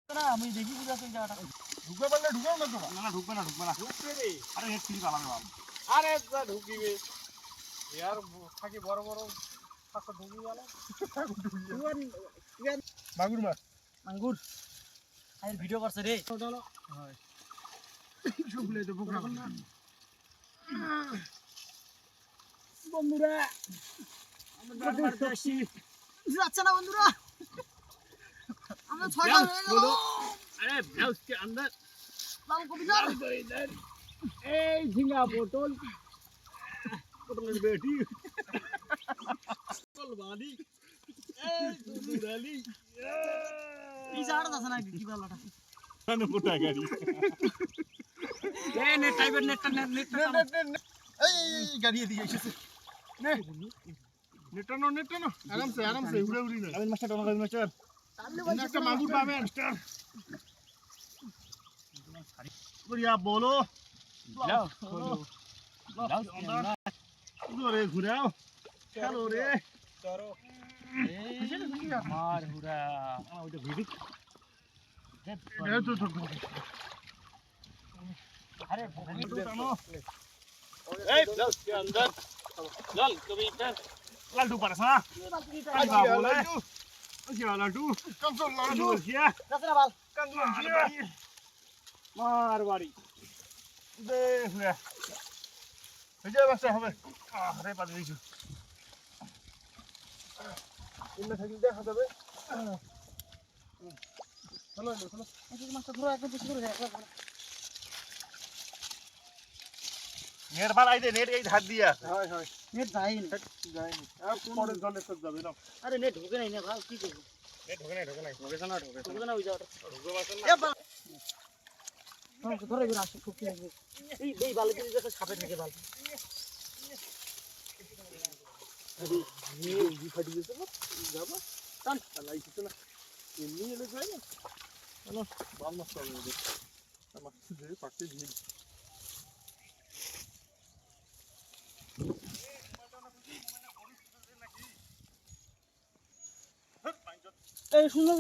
না আমি দেখি বুঝা সেই জায়গাটা ঢুকবে বললে ঢুকাও না তো না না ঢুকবে না ঢুকবে রে আরে নেট ফ্রি পালাবে বাবা আরে যা ঢুকিবে यार থাকি বড় বড় ফাঁকা ঢুকি গেল মাগুর মাছ আঙ্গুর আরে ভিডিও করছে রে চলো হয় শুকলে তো পোকা না বন্ধুরা আমরা গান মারতে আসি যাচ্ছে না বন্ধুরা আমরা ছয়টা হয়ে গেল अरे ब्लाउज के अंदर লাল কবিতা इधर ए झींगा बोतल बोतल बेटी कलवाली ए दूराली এই জায়গাটা আছে না কি বালাটা কানে পোটা গাড়ি এ নেট টাইপের নেটটা এই গাড়ি এদিকে এসেছে নে নেটটা নো আরামসে উড়ে না আমি মাস্টার টানা গাবি মাস্টার একটা মাগুর পাবেন মাস্টার बढ़िया बोलो লাও जोरे घुराओ चलो रे চলো মার হুরা ওইটা ভিডিও আরে ए ब्लाउज के अंदर चल कबूतर लालटू पर सा आई बाबू लालटू क्या लालटू कंसोल लालटू क्या যাচ্ছে না বাল कंसोल क्या मारवाड़ी देख ले ये बस হবে আরে পানি দিছু ইন্না থাকি দেখা যাবে চলো এই মাছটা ধরো একদম বেশি করে যায় নেট বানাই দে নেট এই হাত দিয়া হয় হয় নেট যায়নি যায়নি আর পরে জলে সব যাবে না আরে নেট ঢোকে নাই না ভাই কি করব নেট ঢোকে নাই ঢোকে না ঢোকে না ওই জায়গাটা ঢোকে বাসন এ বাল ধরে গেল আসে খুব কি এই বাল দিয়ে যখন সাপে থাকে বাল আরে নিয়ে ফাটি গেছে না যাবা টান লাই কিছু না এমনি এলে যায় না না বাল নষ্ট হবে ওদের আমার যে পাকে দিয়ে এই সুন্দর